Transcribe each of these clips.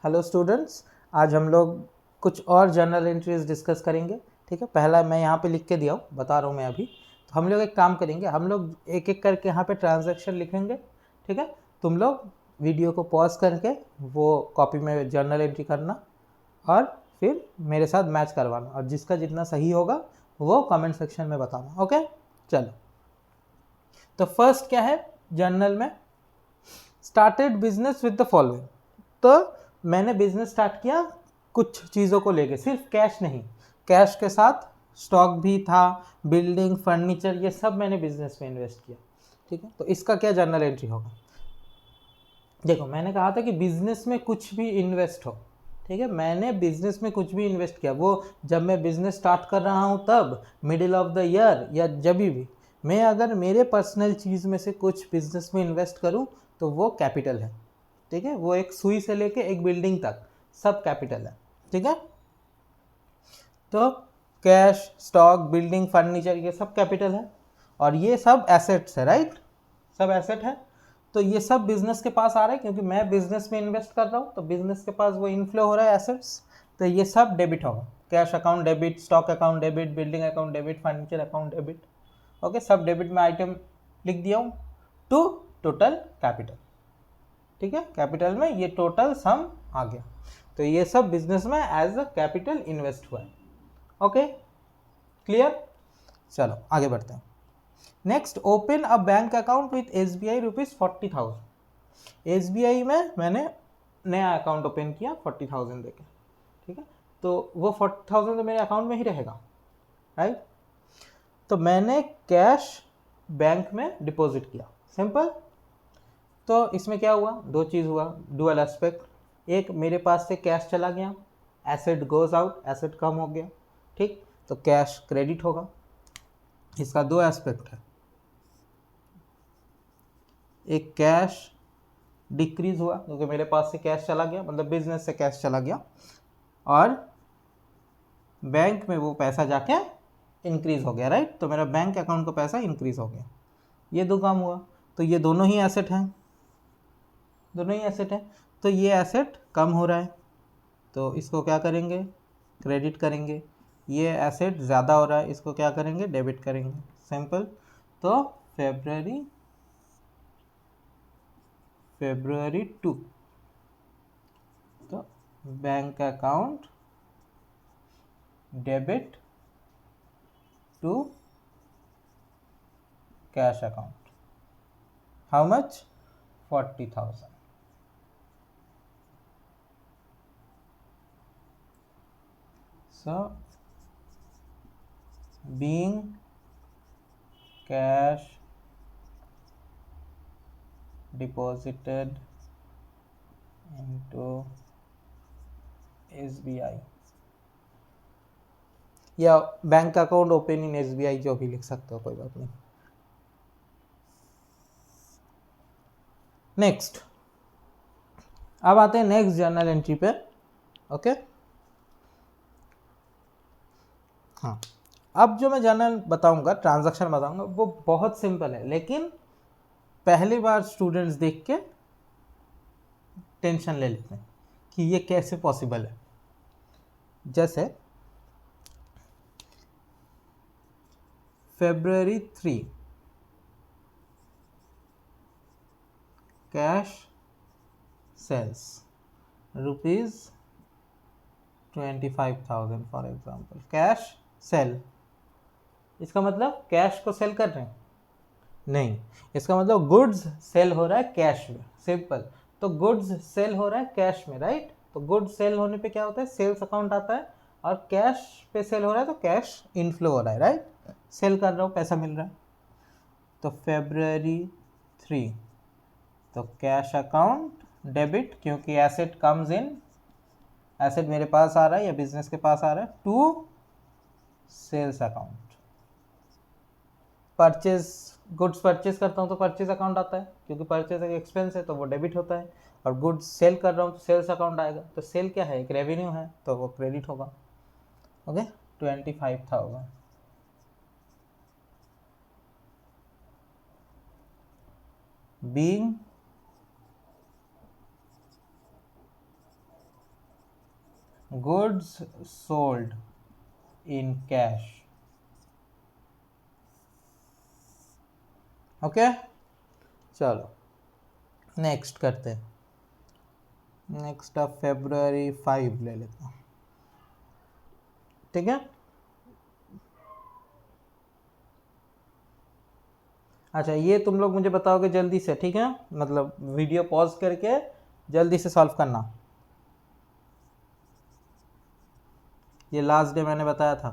Hello students, आज हम लोग कुछ और जर्नल एंट्रीज डिस्कस करेंगे। ठीक है, पहला मैं यहाँ पे लिख के दिया हूँ, बता रहा हूँ मैं अभी। तो हम लोग एक काम करेंगे, हम लोग एक एक करके यहाँ पे ट्रांजैक्शन लिखेंगे। ठीक है, तुम लोग वीडियो को पॉज करके वो कॉपी में जर्नल एंट्री करना और फिर मेरे साथ मैच करवाना, और जिसका जितना सही होगा वो कमेंट सेक्शन में बताना। ओके, चलो। तो फर्स्ट क्या है जर्नल में, started business with the following. तो मैंने बिजनेस स्टार्ट किया कुछ चीज़ों को लेके, सिर्फ कैश नहीं, कैश के साथ स्टॉक भी था, बिल्डिंग, फर्नीचर, ये सब मैंने बिजनेस में इन्वेस्ट किया। ठीक है, तो इसका क्या जर्नल एंट्री होगा? देखो, मैंने कहा था कि बिजनेस में कुछ भी इन्वेस्ट हो। ठीक है, मैंने बिजनेस में कुछ भी इन्वेस्ट किया, वो जब मैं बिजनेस स्टार्ट कर रहा हूँ तब, मिडिल ऑफ द ईयर, या जब भी मैं अगर मेरे पर्सनल चीज़ में से कुछ बिजनेस में इन्वेस्ट करूँ तो वो कैपिटल है। ठीक है, वो एक सुई से लेके एक बिल्डिंग तक सब कैपिटल है। ठीक है, तो कैश, स्टॉक, बिल्डिंग, फर्नीचर, ये सब कैपिटल है और ये सब एसेट्स है। राइट, सब एसेट है। तो ये सब बिजनेस के पास आ रहा है क्योंकि मैं बिजनेस में इन्वेस्ट कर रहा हूँ, तो बिजनेस के पास वो इनफ्लो हो रहा है एसेट्स। तो ये सब डेबिट होगा। Cash account debit, stock account debit, building account debit, furniture account debit. Okay, सब डेबिट में आइटम लिख दिया हूँ टू टोटल कैपिटल। ठीक है, कैपिटल में ये टोटल सम आ गया, तो ये सब बिजनेस में एज अ कैपिटल इन्वेस्ट हुआ है। Okay, clear? चलो आगे बढ़ते हैं। Next, open a bank account with SBI ₹40,000। SBI में मैंने नया अकाउंट ओपन किया 40,000 देके। ठीक है, तो वो 40,000 तो मेरे अकाउंट में ही रहेगा। राइट, तो मैंने कैश बैंक में डिपॉजिट किया, सिंपल। तो इसमें क्या हुआ, दो चीज़ हुआ, डुअल एस्पेक्ट। एक, मेरे पास से कैश चला गया, एसेट गोज आउट, एसेट कम हो गया। ठीक, तो कैश क्रेडिट होगा। इसका दो एस्पेक्ट है, एक कैश डिक्रीज हुआ क्योंकि मेरे पास से कैश चला गया, मतलब बिजनेस से कैश चला गया, और बैंक में वो पैसा जाके इंक्रीज हो गया। राइट, तो मेरा बैंक अकाउंट का पैसा इंक्रीज हो गया। ये दो काम हुआ, तो ये दोनों ही एसेट हैं, दोनों ही एसेट हैं। तो ये एसेट कम हो रहा है, तो इसको क्या करेंगे, क्रेडिट करेंगे। ये एसेट ज़्यादा हो रहा है, इसको क्या करेंगे, डेबिट करेंगे, सिंपल। तो फेब्रुअरी 2, तो bank account debit to cash account, how much, 40,000। So being cash deposited into SBI, या bank account open in SBI, जो भी लिख सकते हो, कोई बात नहीं। नेक्स्ट, अब आते हैं नेक्स्ट जर्नल एंट्री पे। ओके, हाँ, अब जो मैं जर्नल बताऊंगा, ट्रांजैक्शन बताऊंगा, वो बहुत सिंपल है, लेकिन पहली बार स्टूडेंट्स देख के टेंशन ले लेते हैं कि ये कैसे पॉसिबल है। जैसे February 3, cash sales ₹25,000 for example, cash sale. इसका मतलब कैश को सेल कर रहे हैं? नहीं, इसका मतलब गुड्स सेल हो रहा है कैश में, सिंपल। तो गुड्स सेल हो रहा है कैश में। राइट, तो गुड्स सेल होने पे क्या होता है, सेल्स अकाउंट आता है, और कैश पे सेल हो रहा है तो कैश इनफ्लो हो रहा है। राइट, सेल कर रहा हूँ, पैसा मिल रहा है। तो February 3, तो कैश अकाउंट डेबिट, क्योंकि एसेट कम्स इन, एसेट मेरे पास आ रहा है या बिजनेस के पास आ रहा है, to sales account. Purchase, goods purchase करता हूँ तो परचेज अकाउंट आता है, क्योंकि परचेज एक एक्सपेंस है तो वो डेबिट होता है, और गुड्स सेल कर रहा हूँ तो सेल्स अकाउंट आएगा। तो सेल क्या है, एक रेवेन्यू है, तो वो क्रेडिट होगा। Okay, 25,000। Being goods sold in cash. Okay, चलो नेक्स्ट करते हैं। नेक्स्ट अब February 5 ले लेता हूँ, ठीक है। अच्छा, ये तुम लोग मुझे बताओगे जल्दी से, ठीक है, मतलब वीडियो पॉज करके जल्दी से सॉल्व करना। ये लास्ट डे मैंने बताया था।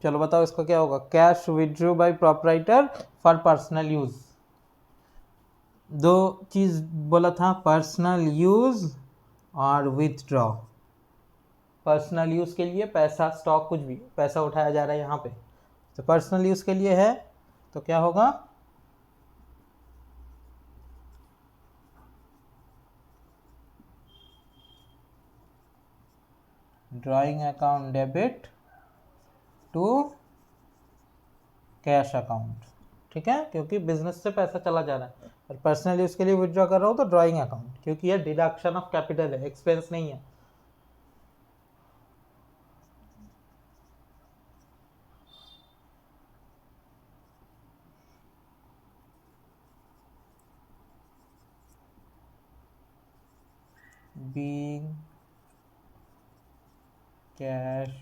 चलो बताओ इसका क्या होगा। Cash withdrew by proprietor for personal use. दो चीज बोला था, पर्सनल यूज और विथड्रॉ। पर्सनल यूज के लिए पैसा, स्टॉक, कुछ भी पैसा उठाया जा रहा है यहाँ पे, तो पर्सनल यूज के लिए है, तो क्या होगा, drawing account debit to cash account, ठीक है, क्योंकि बिजनेस से पैसा चला जा रहा है। और पर्सनल यूज के लिए विथड्रॉ कर रहा हूँ तो ड्राइंग अकाउंट, क्योंकि ये डिडक्शन ऑफ कैपिटल है, एक्सपेंस नहीं है। being cash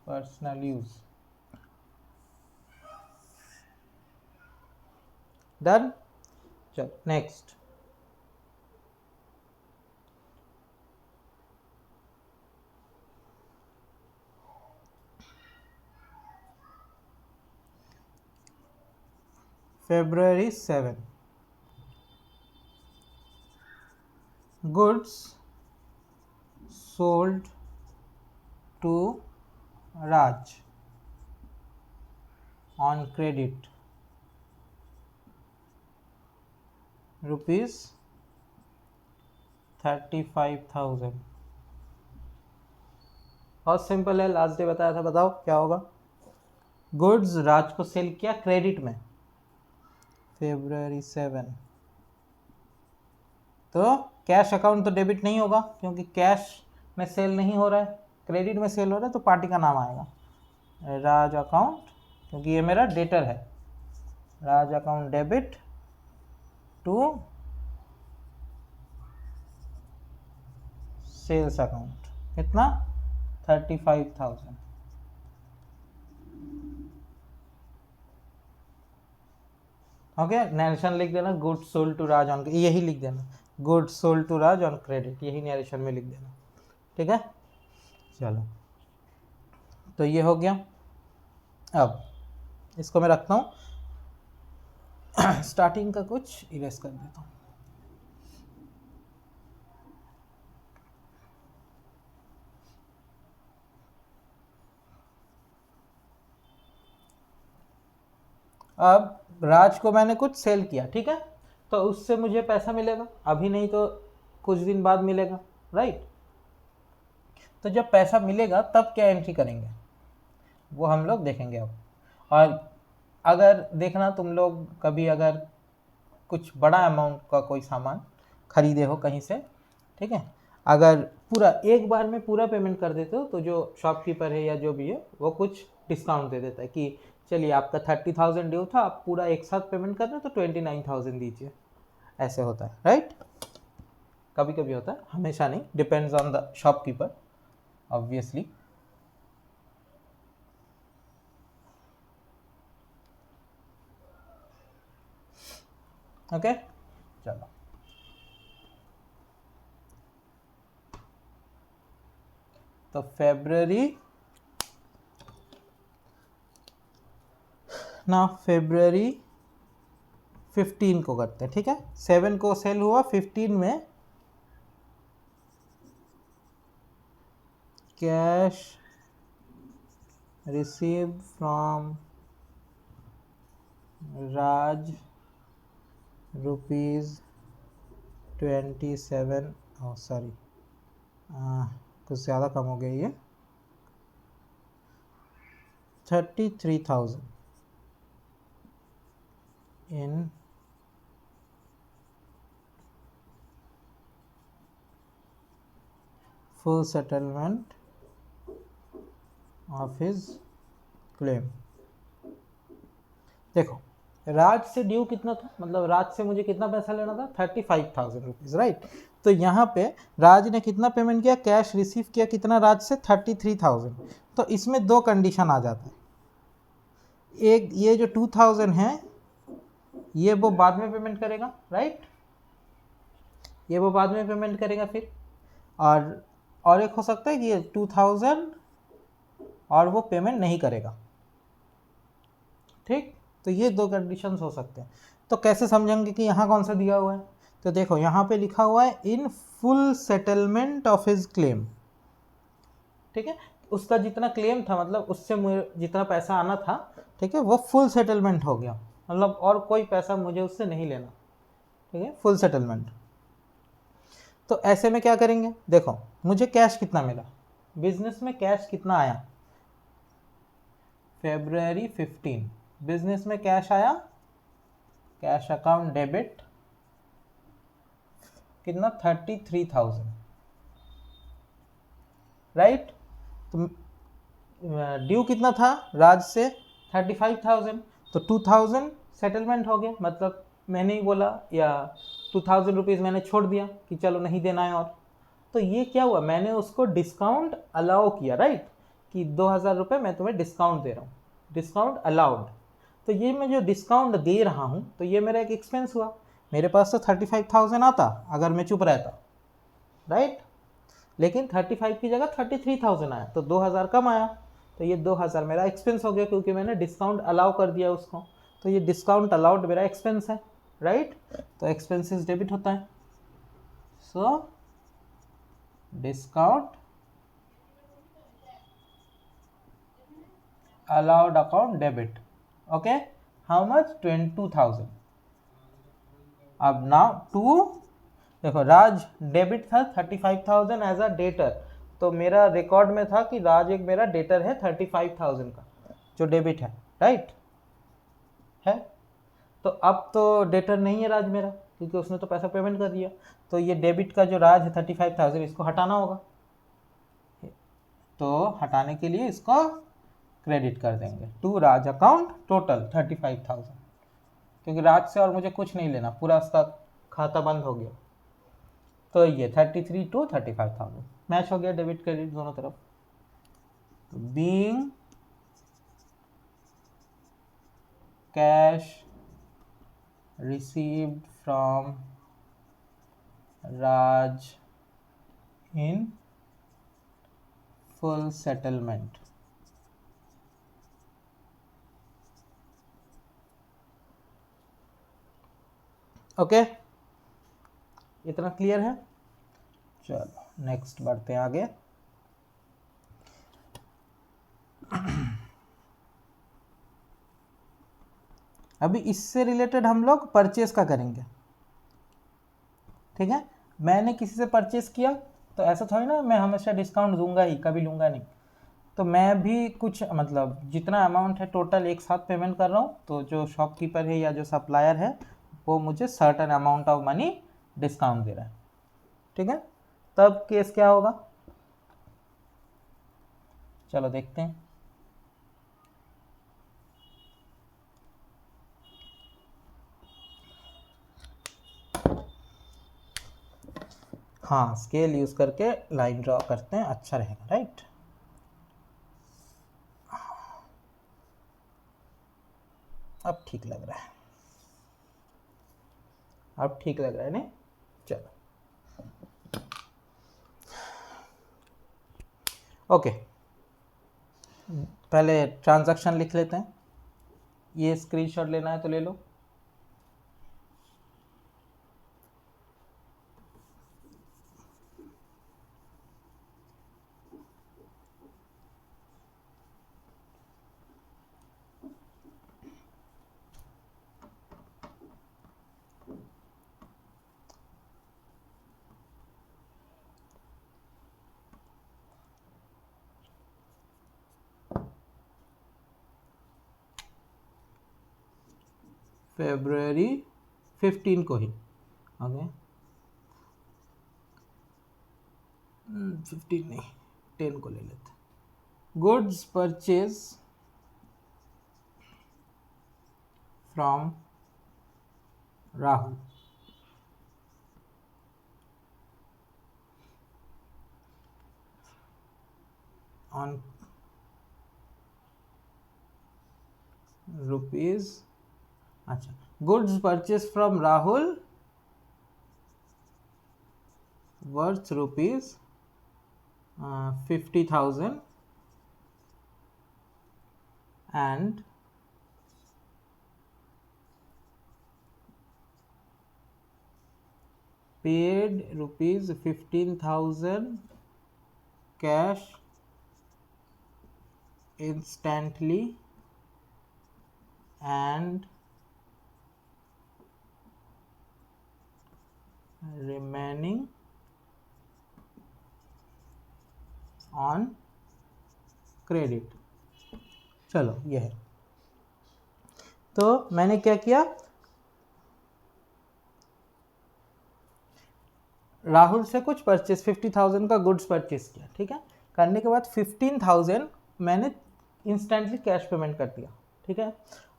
personal use, done. चलो next. February 7, goods sold to Raj on credit rupees 35,000। बहुत सिंपल है, लास्ट डे बताया था, बताओ क्या होगा। गुड्स राज को सेल किया क्रेडिट में, February 7, तो कैश अकाउंट तो डेबिट नहीं होगा, क्योंकि कैश में सेल नहीं हो रहा है, क्रेडिट में सेल हो रहा है, तो पार्टी का नाम आएगा राज अकाउंट, क्योंकि ये मेरा डेटर है। Raj account debit to sales account, कितना, 35,000। ओके, नरेशन लिख देना, goods sold to Raj on, यही लिख देना, goods sold to Raj on credit, यही नरेशन में लिख देना, ठीक है। चलो, तो ये हो गया। अब इसको मैं रखता हूँ, स्टार्टिंग का कुछ इरेज कर देता हूँ। अब राज को मैंने कुछ सेल किया, ठीक है, तो उससे मुझे पैसा मिलेगा, अभी नहीं तो कुछ दिन बाद मिलेगा, राइट। तो जब पैसा मिलेगा तब क्या एंट्री करेंगे वो हम लोग देखेंगे अब। और अगर देखना तुम लोग कभी अगर कुछ बड़ा अमाउंट का कोई सामान खरीदे हो कहीं से, ठीक है, अगर पूरा एक बार में पूरा पेमेंट कर देते हो तो जो शॉपकीपर है या जो भी है वो कुछ डिस्काउंट दे देता है कि चलिए आपका 30,000 ड्यू था, आप पूरा एक साथ पेमेंट कर रहे हो तो 29,000 दीजिए, ऐसे होता है, राइट। कभी कभी होता है, हमेशा नहीं, depends on the shopkeeper obviously. Okay, चलो तो February ना, February 15 को करते हैं, ठीक है। 7 को सेल हुआ, 15 में cash received from Raj ₹27, sorry कुछ ज़्यादा कम हो गया ये, 33,000 इन full settlement of his claim। देखो राज से ड्यू कितना था, मतलब राज से मुझे कितना पैसा लेना था, 35,000 रुपीज़, राइट। तो यहाँ पे राज ने कितना पेमेंट किया, कैश रिसीव किया कितना राज से, 33,000। तो इसमें दो कंडीशन आ जाता है, एक ये जो 2,000 है ये वो बाद में पेमेंट करेगा, राइट, ये वो बाद में पेमेंट करेगा फिर, और एक हो सकता है कि ये 2,000 और वो पेमेंट नहीं करेगा, ठीक। तो ये दो कंडीशंस हो सकते हैं। तो कैसे समझेंगे कि यहाँ कौन सा दिया हुआ है, तो देखो यहाँ पे लिखा हुआ है इन full settlement of his claim, ठीक है। उसका जितना क्लेम था, मतलब उससे मुझे जितना पैसा आना था, ठीक है, वो फुल सेटलमेंट हो गया, मतलब और कोई पैसा मुझे उससे नहीं लेना, ठीक है, फुल सेटलमेंट। तो ऐसे में क्या करेंगे, देखो मुझे कैश कितना मिला, बिजनेस में कैश कितना आया, February 15 बिजनेस में कैश आया, कैश अकाउंट डेबिट कितना, 33,000, राइट। तो ड्यू कितना था राज से, 35,000, तो 2,000 सेटलमेंट हो गया, मतलब मैंने ही बोला, या 2,000 रुपीज़ मैंने छोड़ दिया कि चलो नहीं देना है और, तो ये क्या हुआ, मैंने उसको डिस्काउंट अलाउ किया, राइट, कि 2,000 रुपये मैं तुम्हें डिस्काउंट दे रहा हूँ, डिस्काउंट अलाउड। तो ये मैं जो डिस्काउंट दे रहा हूँ तो ये मेरा एक एक्सपेंस हुआ, मेरे पास तो 35,000 आता अगर मैं चुप रहता, राइट, लेकिन 35 की जगह 33,000 आया, तो 2,000 कम आया, तो ये 2,000 मेरा एक्सपेंस हो गया क्योंकि मैंने डिस्काउंट अलाउ कर दिया उसको, तो ये डिस्काउंट अलाउड मेरा एक्सपेंस है, राइट। तो एक्सपेंसेस डेबिट होता है, so discount allowed account debit, okay, how much, 22,000। अब नाउ टू, देखो राज डेबिट था 35,000 एज अ डेटर, तो मेरा रिकॉर्ड में था कि राज एक मेरा डेटर है 35,000 का जो डेबिट है, राइट है। तो अब तो डेटर नहीं है राज मेरा, क्योंकि उसने तो पैसा पेमेंट कर दिया, तो ये डेबिट का जो राज है 35,000 इसको हटाना होगा, तो हटाने के लिए इसको क्रेडिट कर देंगे टू राज अकाउंट टोटल 35,000, क्योंकि राज से और मुझे कुछ नहीं लेना, पूरा उसका खाता बंद हो गया। तो ये 33 टू 35,000 मैच हो गया, डेबिट क्रेडिट दोनों तरफ। तो being cash received from Raj in full settlement, okay, इतना क्लियर है। चलो नेक्स्ट बढ़ते हैं आगे। अभी इससे रिलेटेड हम लोग परचेस का करेंगे, ठीक है। मैंने किसी से परचेस किया तो ऐसा थोड़ी ना मैं हमेशा डिस्काउंट दूंगा ही, कभी लूंगा नहीं, तो मैं भी कुछ मतलब जितना अमाउंट है टोटल एक साथ पेमेंट कर रहा हूँ, तो जो शॉपकीपर है या जो सप्लायर है वो मुझे certain amount of money discount दे रहा है, ठीक है। तब केस क्या होगा, चलो देखते हैं। हाँ स्केल यूज करके लाइन ड्रॉ करते हैं, अच्छा रहेगा, राइट। अब ठीक लग रहा है, अब ठीक लग रहा है नहीं, चलो ओके। पहले ट्रांजैक्शन लिख लेते हैं, ये स्क्रीनशॉट लेना है तो ले लो। फरवरी 15 को ही, ओके 15 नहीं 10 को ले लेते। Goods purchase from Rahul on rupees, अच्छा goods purchase from Rahul worth rupees 50,000 and paid rupees 15,000 cash instantly and remaining on credit। चलो ये है। तो मैंने क्या किया, राहुल से कुछ परचेस 50,000 का गुड्स परचेस किया, ठीक है। करने के बाद 15,000 मैंने इंस्टेंटली कैश पेमेंट कर दिया, ठीक है,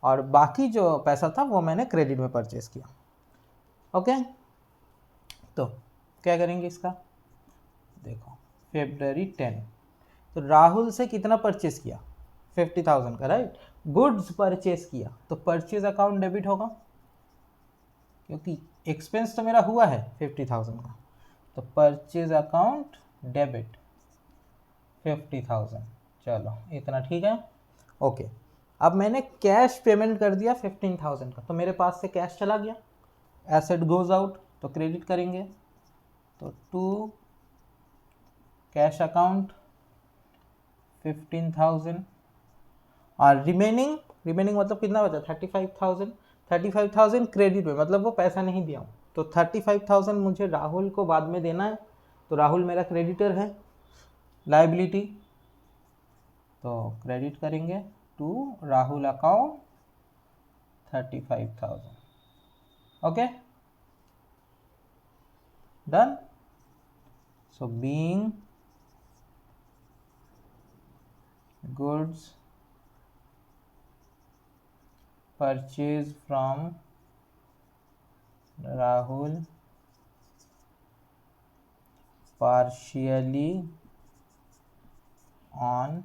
और बाकी जो पैसा था वो मैंने क्रेडिट में परचेस किया, ओके। तो क्या करेंगे इसका, देखो फरवरी 10, तो राहुल से कितना परचेस किया 50,000 का, राइट, गुड्स परचेस किया, तो परचेज अकाउंट डेबिट होगा क्योंकि एक्सपेंस तो मेरा हुआ है 50,000 का, तो परचेज अकाउंट डेबिट 50,000। चलो इतना ठीक है, ओके। अब मैंने कैश पेमेंट कर दिया 15,000 का, तो मेरे पास से कैश चला गया, एसेट गोज आउट, तो क्रेडिट करेंगे, तो टू कैश अकाउंट 15,000 और रिमेनिंग मतलब कितना बचा 35,000 क्रेडिट में, मतलब वो पैसा नहीं दिया हूँ, तो 35,000 मुझे राहुल को बाद में देना है, तो राहुल मेरा क्रेडिटर है, लायबिलिटी, तो क्रेडिट करेंगे to Rahul account 35,000, okay done. So being goods purchase from Rahul partially on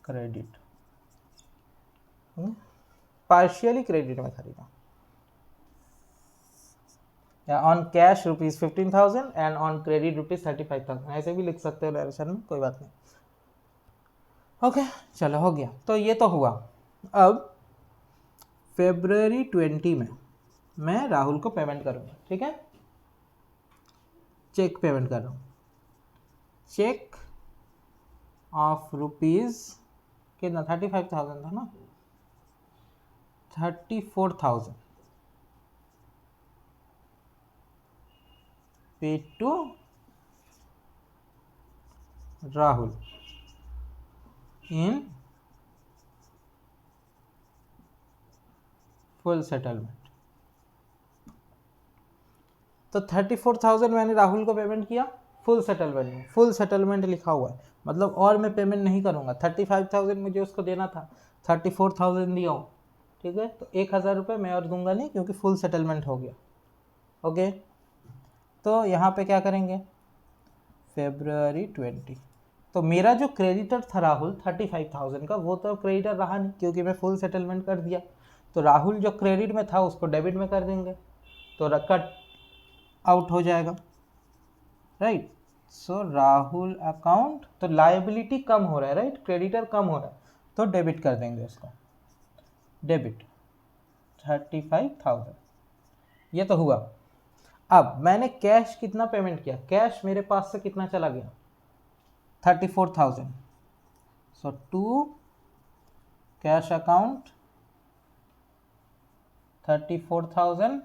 credit, partially credit में खरीदा, या on cash rupees 15,000 and on credit rupees 35,000, ऐसे भी लिख सकते हो नरेशन में, कोई बात नहीं, ओके चलो हो गया। तो ये तो हुआ। अब फरवरी 20 में मैं राहुल को पेमेंट करूँगा, ठीक है, चेक पेमेंट कर रहा हूँ, चेक ऑफ रुपीज कितना 35,000 था ना, 34,000 paid to Rahul in full settlement. तो 34,000 मैंने राहुल को पेमेंट किया फुल सेटलमेंट में, फुल सेटलमेंट लिखा हुआ है, मतलब और मैं पेमेंट नहीं करूँगा, 35,000 मुझे उसको देना था, 34,000 दिया हूँ, ठीक है, तो 1,000 रुपये मैं और दूंगा नहीं क्योंकि फुल सेटलमेंट हो गया, ओके। तो यहाँ पे क्या करेंगे, फरवरी 20, तो मेरा जो क्रेडिटर था राहुल 35,000 का, वो तो क्रेडिटर रहा नहीं क्योंकि मैं फुल सेटलमेंट कर दिया, तो राहुल जो क्रेडिट में था उसको डेबिट में कर देंगे, तो कट आउट हो जाएगा, राइट। सो राहुल अकाउंट, तो लायबिलिटी कम हो रहा है, राइट, क्रेडिटर कम हो रहा है, तो डेबिट कर देंगे उसको, डेबिट 35,000, ये तो हुआ। अब मैंने कैश कितना पेमेंट किया, कैश मेरे पास से कितना चला गया 34,000, सो टू कैश अकाउंट 34,000,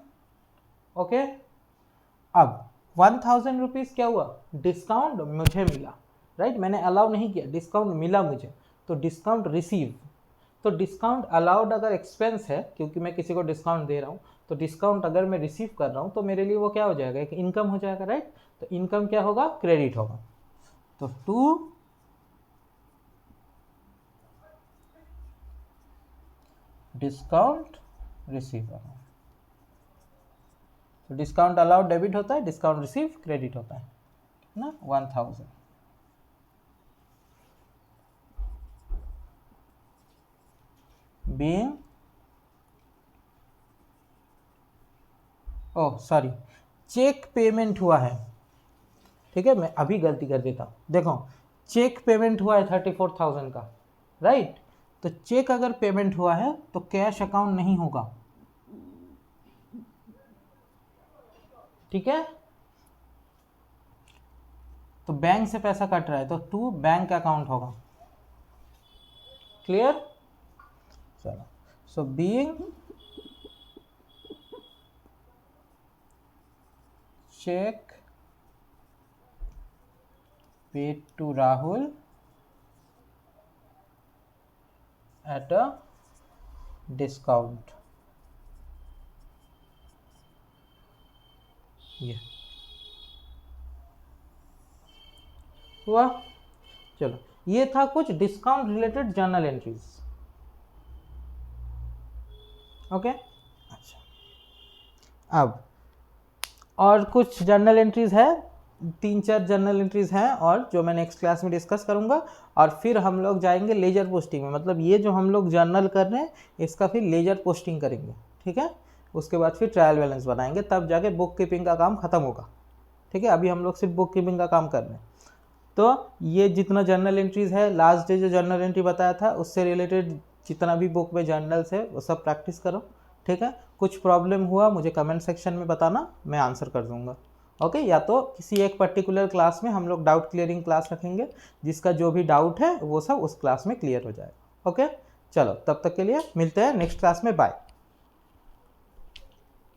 ओके। अब 1,000 रुपीज़ क्या हुआ, डिस्काउंट मुझे मिला, राइट, मैंने अलाउ नहीं किया, डिस्काउंट मिला मुझे, तो डिस्काउंट रिसीव, तो डिस्काउंट अलाउड अगर एक्सपेंस है, क्योंकि मैं किसी को डिस्काउंट दे रहा हूँ, तो डिस्काउंट अगर मैं रिसीव कर रहा हूँ तो मेरे लिए वो क्या हो जाएगा, एक इनकम हो जाएगा, राइट। तो इनकम क्या होगा, क्रेडिट होगा। तो टू डिस्काउंट रिसीवर, तो डिस्काउंट अलाउड डेबिट होता है, डिस्काउंट रिसीव क्रेडिट होता है ना, 1000। Being, oh sorry, cheque payment हुआ है, ठीक है, मैं अभी गलती कर देता हूँ। देखो चेक पेमेंट हुआ है 34,000 का, राइट। तो चेक अगर पेमेंट हुआ है तो कैश अकाउंट नहीं होगा, ठीक है। तो बैंक से पैसा कट रहा है तो टू बैंक अकाउंट होगा, क्लियर। चलो, so being cheque paid to Rahul at a discount, ये हुआ। चलो, ये था कुछ discount related journal entries, okay. अच्छा, अब और कुछ जर्नल एंट्रीज है, 3-4 जर्नल एंट्रीज हैं और जो मैं नेक्स्ट क्लास में डिस्कस करूंगा। और फिर हम लोग जाएंगे लेजर पोस्टिंग में, मतलब ये जो हम लोग जर्नल कर रहे हैं इसका फिर लेजर पोस्टिंग करेंगे, ठीक है। उसके बाद फिर ट्रायल बैलेंस बनाएंगे, तब जाके बुक कीपिंग का काम खत्म होगा, ठीक है। अभी हम लोग सिर्फ बुक कीपिंग का काम कर रहे हैं। तो ये जितना जर्नल एंट्रीज है, लास्ट डे जो जर्नल एंट्री बताया था उससे रिलेटेड जितना भी बुक में जर्नल्स है वो सब प्रैक्टिस करो, ठीक है। कुछ प्रॉब्लम हुआ मुझे कमेंट सेक्शन में बताना, मैं आंसर कर दूंगा, ओके। या तो किसी एक पर्टिकुलर क्लास में हम लोग डाउट क्लियरिंग क्लास रखेंगे, जिसका जो भी डाउट है वो सब उस क्लास में क्लियर हो जाएगा, ओके। चलो, तब तक के लिए मिलते हैं नेक्स्ट क्लास में, बाय।